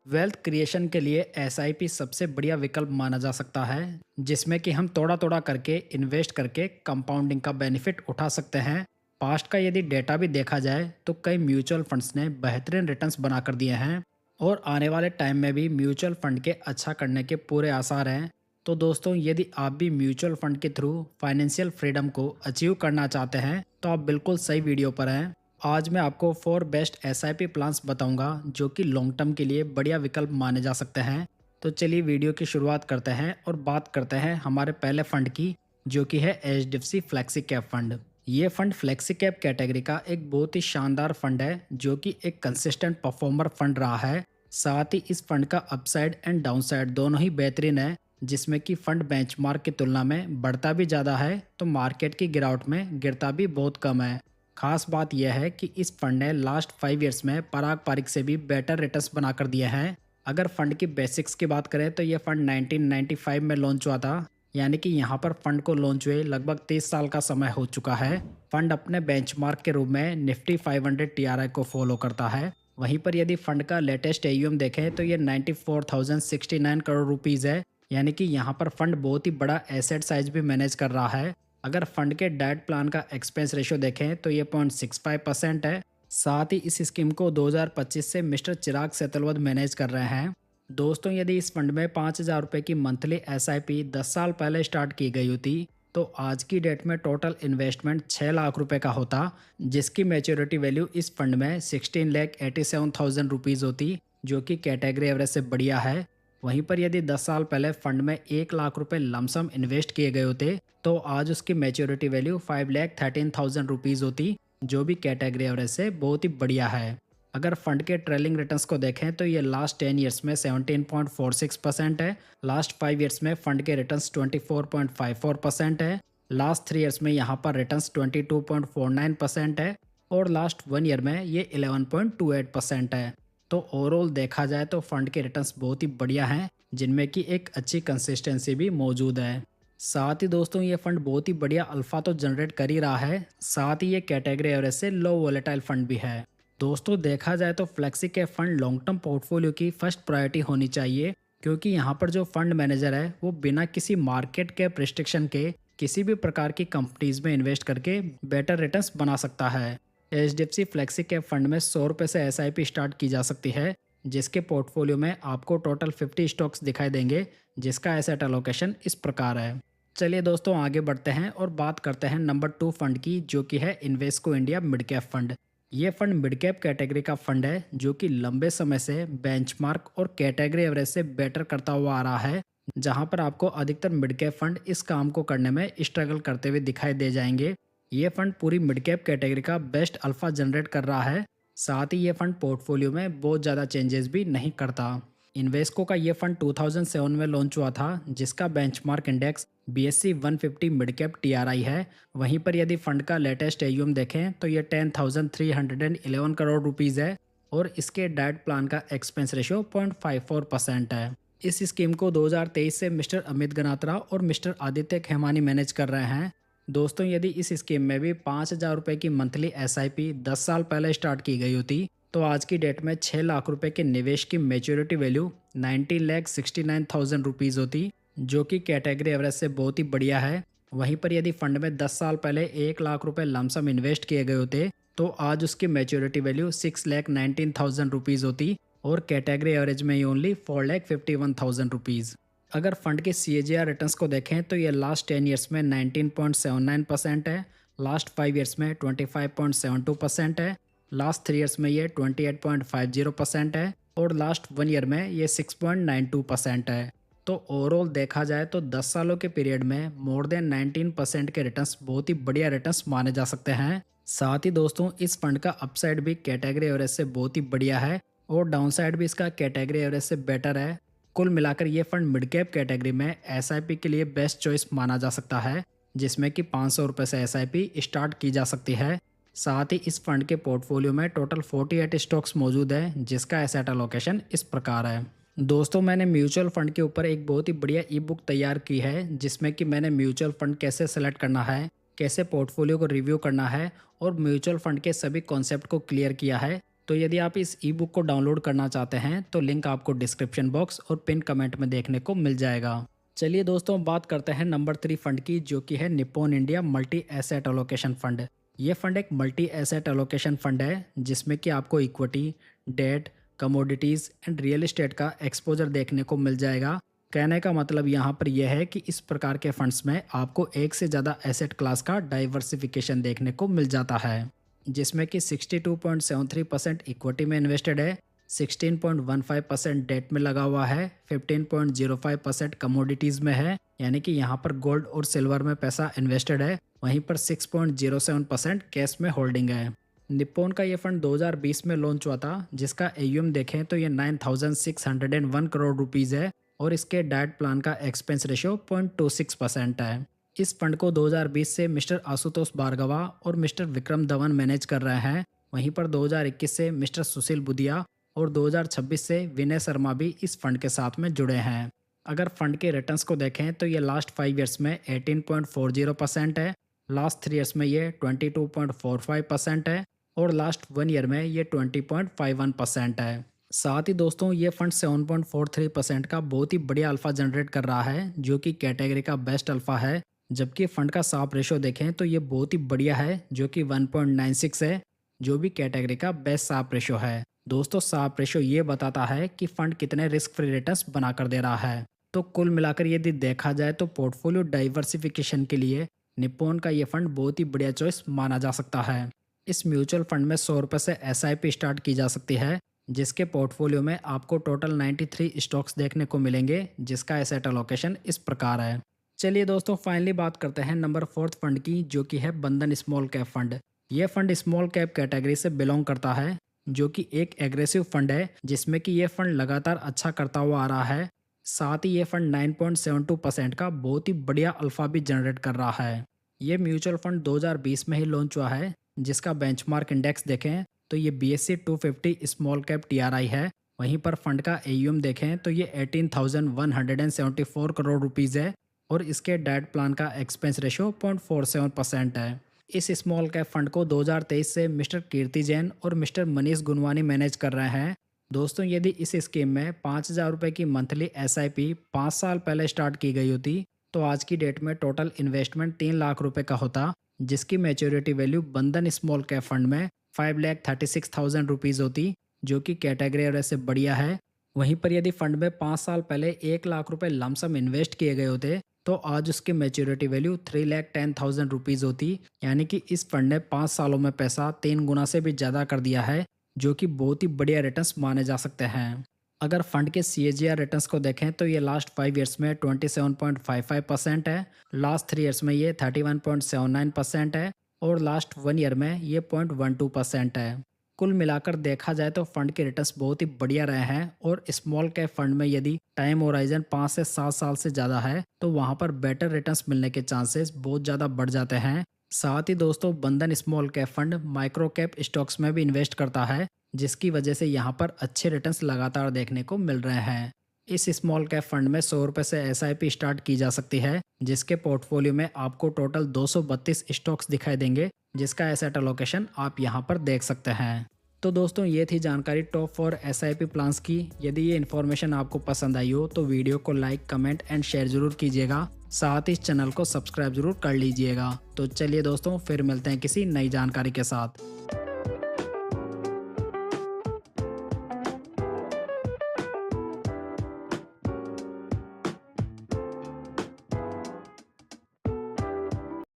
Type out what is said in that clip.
Wealth creation के लिए SIP सबसे बढ़िया विकल्प माना जा सकता है, जिसमें कि हम थोड़ा थोड़ा करके इन्वेस्ट करके कंपाउंडिंग का बेनिफिट उठा सकते हैं। पास्ट का यदि डेटा भी देखा जाए तो कई म्यूचुअल फंड्स ने बेहतरीन रिटर्न्स बना कर दिए हैं और आने वाले टाइम में भी म्यूचुअल फंड के अच्छा करने के पूरे आसार हैं। तो दोस्तों, यदि आप भी म्यूचुअल फंड के थ्रू फाइनेंशियल फ्रीडम को अचीव करना चाहते हैं तो आप बिल्कुल सही वीडियो पर हैं। आज मैं आपको 4 बेस्ट एसआईपी प्लान्स बताऊंगा जो कि लॉन्ग टर्म के लिए बढ़िया विकल्प माने जा सकते हैं। तो चलिए वीडियो की शुरुआत करते हैं और बात करते हैं हमारे पहले फंड की, जो कि है एचडीएफसी फ्लेक्सी कैप फंड। ये फंड फ्लेक्सी कैप कैटेगरी का एक बहुत ही शानदार फंड है, जो कि एक कंसिस्टेंट परफॉर्मर फंड रहा है। साथ ही इस फंड का अपसाइड एंड डाउनसाइड दोनों ही बेहतरीन है, जिसमें कि फंड बेंचमार्क की तुलना में बढ़ता भी ज़्यादा है तो मार्केट की गिरावट में गिरता भी बहुत कम है। खास बात यह है कि इस फंड ने लास्ट 5 ईयर्स में पराग पारिक से भी बेटर रिटर्न्स बनाकर दिए हैं। अगर फंड की बेसिक्स की बात करें तो यह फंड 1995 में लॉन्च हुआ था, यानी कि यहाँ पर फंड को लॉन्च हुए लगभग 30 साल का समय हो चुका है। फंड अपने बेंचमार्क के रूप में निफ्टी 500 टीआरआई को फॉलो करता है। वहीं पर यदि फंड का लेटेस्ट एयूएम देखें तो ये 94,069 करोड़ रुपीज़ है, यानी कि यहाँ पर फंड बहुत ही बड़ा एसेट साइज भी मैनेज कर रहा है। अगर फंड के डाइट प्लान का एक्सपेंस रेशियो देखें तो ये 0.65% है। साथ ही इस स्कीम को 2025 से मिस्टर चिराग सेतलवद मैनेज कर रहे हैं। दोस्तों, यदि इस फंड में 5,000 रुपये की मंथली एसआईपी 10 साल पहले स्टार्ट की गई होती तो आज की डेट में टोटल इन्वेस्टमेंट 6 लाख रुपए का होता, जिसकी मैच्योरिटी वैल्यू इस फंड में 16,87,000 रुपीज़ होती, जो कि कैटेगरी एवरेज से बढ़िया है। वहीं पर यदि 10 साल पहले फंड में 1 लाख रुपए लमसम इन्वेस्ट किए गए होते तो आज उसकी मैच्योरिटी वैल्यू 5,13,000 रुपीज़ होती, जो भी कैटेगरी एवरेज से बहुत ही बढ़िया है। अगर फंड के ट्रेलिंग रिटर्न्स को देखें तो ये लास्ट 10 ईयर्स में 17.46% है। लास्ट 5 ईयर्स में फंड के रिटर्न्स 24.54% है। लास्ट 3 ईयर्स में यहाँ पर रिटर्न्स 22.49% है और लास्ट 1 ईयर में ये 11.28% है। तो ओवरऑल देखा जाए तो फंड के रिटर्न्स बहुत ही बढ़िया हैं, जिनमें कि एक अच्छी कंसिस्टेंसी भी मौजूद है। साथ ही दोस्तों, ये फंड बहुत ही बढ़िया अल्फा तो जनरेट कर ही रहा है, साथ ही ये कैटेगरी एवरेज से लो वोलेटाइल फंड भी है। दोस्तों, देखा जाए तो flexi cap fund long term portfolio की फर्स्ट प्रायोरिटी होनी चाहिए, क्योंकि यहाँ पर जो फंड मैनेजर है वो बिना किसी मार्केट कैप रिस्ट्रिक्शन के किसी भी प्रकार की कंपनीज में इन्वेस्ट करके बेटर रिटर्न्स बना सकता है। एचडीएफसी फ्लेक्सी कैप फंड में 100 रुपये से एसआईपी स्टार्ट की जा सकती है, जिसके पोर्टफोलियो में आपको टोटल 50 स्टॉक्स दिखाई देंगे, जिसका एसेट एलोकेशन इस प्रकार है। चलिए दोस्तों, आगे बढ़ते हैं और बात करते हैं नंबर 2 फंड की, जो कि है Invesco India mid cap fund. ये फंड मिड कैप कैटेगरी का फंड है, जो कि लंबे समय से बेंचमार्क और कैटेगरी एवरेज से बेटर करता हुआ आ रहा है। जहां पर आपको अधिकतर मिड कैप फंड इस काम को करने में स्ट्रगल करते हुए दिखाई दे जाएंगे। ये फंड पूरी मिड कैप कैटेगरी का बेस्ट अल्फा जनरेट कर रहा है। साथ ही ये फंड पोर्टफोलियो में बहुत ज़्यादा चेंजेस भी नहीं करता। इन्वेस्को का ये फंड 2007 में लॉन्च हुआ था, जिसका benchmark index BSE 150 mid cap TRI है। वहीं पर यदि फंड का लेटेस्ट एयूएम देखें तो ये 10,311 करोड़ रुपीज़ है और इसके डाइट प्लान का एक्सपेंस रेशियो 0.54% है। इस स्कीम को 2023 से मिस्टर अमित गनात्रा और मिस्टर आदित्य खेमानी मैनेज कर रहे हैं। दोस्तों, यदि इस स्कीम में भी 5,000 रुपये की मंथली एसआईपी 10 साल पहले स्टार्ट की गई होती तो आज की डेट में 6 लाख रुपए के निवेश की मैच्योरिटी वैल्यू 19,69,000 रुपीज़ होती, जो कि कैटेगरी एवरेज से बहुत ही बढ़िया है। वहीं पर यदि फंड में 10 साल पहले 1 लाख रुपए लमसम इन्वेस्ट किए गए होते तो आज उसकी मैच्योरिटी वैल्यू 6,19,000 रुपीज़ होती और कैटेगरी एवरेज में ही ओनली 4,51,000 रुपीज़। अगर फंड के CAGR रिटर्न्स को देखें तो ये लास्ट 10 ईयर्स में 19.79% है। लास्ट 5 ईयर्स में 25.72% है। लास्ट 3 ईयर्स में ये 28.50% है और लास्ट 1 ईयर में ये 6.92% है। तो ओवरऑल देखा जाए तो 10 सालों के पीरियड में मोर देन 19% के रिटर्न्स बहुत ही बढ़िया रिटर्न्स माने जा सकते हैं। साथ ही दोस्तों, इस फंड का अपसाइड भी कैटेगरी एवरेज से बहुत ही बढ़िया है और डाउनसाइड भी इसका कैटेगरी एवरेज से बेटर है। कुल मिलाकर ये फंड मिड कैप कैटेगरी में एसआईपी के लिए बेस्ट चॉइस माना जा सकता है, जिसमें कि 500 रुपये से एसआईपी स्टार्ट की जा सकती है। साथ ही इस फंड के पोर्टफोलियो में टोटल 48 स्टॉक्स मौजूद है, जिसका एसेट एलोकेशन इस प्रकार है। दोस्तों, मैंने म्यूचुअल फंड के ऊपर एक बहुत ही बढ़िया ई बुक तैयार की है, जिसमें कि मैंने म्यूचुअल फंड कैसे सेलेक्ट करना है, कैसे पोर्टफोलियो को रिव्यू करना है और म्यूचुअल फंड के सभी कॉन्सेप्ट को क्लियर किया है, तो यदि आप इस ई बुक को डाउनलोड करना चाहते हैं तो लिंक आपको डिस्क्रिप्शन बॉक्स और पिन कमेंट में देखने को मिल जाएगा। चलिए दोस्तों, बात करते हैं नंबर 3 फंड की, जो कि है Nippon India multi asset allocation fund. ये फंड एक मल्टी एसेट एलोकेशन फंड है जिसमें कि आपको equity, debt, commodities and real estate का एक्सपोजर देखने को मिल जाएगा। कहने का मतलब यहाँ पर यह है कि इस प्रकार के फंड्स में आपको एक से ज़्यादा एसेट क्लास का डाइवर्सिफिकेशन देखने को मिल जाता है, जिसमें कि 62.73% इक्विटी में इन्वेस्टेड है, 16.15% डेट में लगा हुआ है, 15.05% कमोडिटीज़ में है, यानी कि यहाँ पर गोल्ड और सिल्वर में पैसा इन्वेस्टेड है, वहीं पर 6.07% कैश में होल्डिंग है। निप्पॉन का ये फंड 2020 में लॉन्च हुआ था, जिसका AUM देखें तो ये 9,601 करोड़ रुपीज़ है और इसके डाइट प्लान का एक्सपेंस रेशियो 0.26% है। इस फंड को 2020 से मिस्टर आशुतोष भार्गवा और मिस्टर विक्रम धवन मैनेज कर रहे हैं। वहीं पर 2021 से मिस्टर सुशील बुदिया और 2026 से विनय शर्मा भी इस फंड के साथ में जुड़े हैं। अगर फंड के रिटर्न्स को देखें तो ये लास्ट 5 ईयर्स में 18.40% है, लास्ट 3 ईयर्स में ये 22.45% है और लास्ट 1 ईयर में ये 20.51% है। साथ ही दोस्तों, ये फंड 7.43% का बहुत ही बढ़िया अल्फा जनरेट कर रहा है, जो कि कैटेगरी का बेस्ट अल्फा है। जबकि फंड का साप रेशो देखें तो ये बहुत ही बढ़िया है, जो कि 1.96 है, जो भी कैटेगरी का बेस्ट साप रेशो है। दोस्तों, साप रेशो ये बताता है कि फंड कितने रिस्क फ्री रिटर्न्स बनाकर दे रहा है। तो कुल मिलाकर यदि देखा जाए तो पोर्टफोलियो डाइवर्सिफिकेशन के लिए निप्पॉन का ये फंड बहुत ही बढ़िया चॉइस माना जा सकता है। इस म्यूचुअल फंड में 100 रुपये से SIP स्टार्ट की जा सकती है, जिसके पोर्टफोलियो में आपको टोटल 93 स्टॉक्स देखने को मिलेंगे, जिसका एसेट एलोकेशन इस प्रकार है। चलिए दोस्तों, फाइनली बात करते हैं नंबर 4 फंड की, जो कि है बंधन स्मॉल कैप फंड। यह फंड स्मॉल कैप कैटेगरी से बिलोंग करता है, जो कि एक एग्रेसिव फंड है, जिसमें कि यह फंड लगातार अच्छा करता हुआ आ रहा है। साथ ही ये फंड 9.72% का बहुत ही बढ़िया अल्फा भी जनरेट कर रहा है। ये म्यूचुअल फंड 2020 में ही लॉन्च हुआ है, जिसका बेंचमार्क इंडेक्स देखें तो ये BSE 250 स्मॉल कैप TRI है। वहीं पर फंड का AUM देखें तो ये 18,174 करोड़ रुपीज़ है और इसके डाइट प्लान का एक्सपेंस रेशो 0.47% है। इस स्मॉल कैप फंड को 2023 से मिस्टर कीर्ति जैन और मिस्टर मनीष गुनवानी मैनेज कर रहे हैं। दोस्तों, यदि इस स्कीम में 5,000 रुपये की मंथली SIP 5 साल पहले स्टार्ट की गई होती तो आज की डेट में टोटल इन्वेस्टमेंट 3 लाख रुपए का होता, जिसकी मैच्योरिटी वैल्यू बंधन स्मॉल कैप फंड में 5,36,000 रुपीज़ होती, जो कि कैटेगरी एवरेज से बढ़िया है। वहीं पर यदि फंड में 5 साल पहले 1 लाख रुपए लमसम इन्वेस्ट किए गए होते तो आज उसकी मैच्योरिटी वैल्यू 3,10,000 रुपीज़ होती, यानी कि इस फंड ने 5 सालों में पैसा 3 गुना से भी ज़्यादा कर दिया है, जो कि बहुत ही बढ़िया रिटर्न्स माने जा सकते हैं। अगर फंड के CAGR रिटर्न्स को देखें तो ये लास्ट 5 ईयर्स में 27.55% है, लास्ट 3 ईयर्स में ये 31.79% है और लास्ट 1 ईयर में ये 0.12% है। कुल मिलाकर देखा जाए तो फंड के रिटर्न्स बहुत ही बढ़िया रहे हैं और स्मॉल कैप फंड में यदि टाइम होराइजन 5 से 7 साल से ज़्यादा है तो वहाँ पर बेटर रिटर्न्स मिलने के चांसेस बहुत ज़्यादा बढ़ जाते हैं। साथ ही दोस्तों, बंधन small cap fund micro cap stocks में भी इन्वेस्ट करता है, जिसकी वजह से यहाँ पर अच्छे रिटर्न्स लगातार देखने को मिल रहे हैं। इस स्मॉल कैप फंड में 100 रुपये से SIP स्टार्ट की जा सकती है, जिसके पोर्टफोलियो में आपको टोटल 232 स्टॉक्स दिखाई देंगे, जिसका एसेट एलोकेशन आप यहाँ पर देख सकते हैं। तो दोस्तों, ये थी जानकारी टॉप 4 SIP प्लान्स की। यदि ये इन्फॉर्मेशन आपको पसंद आई हो तो वीडियो को लाइक, कमेंट एंड शेयर जरूर कीजिएगा। साथ ही इस चैनल को सब्सक्राइब जरूर कर लीजिएगा। तो चलिए दोस्तों, फिर मिलते हैं किसी नई जानकारी के साथ।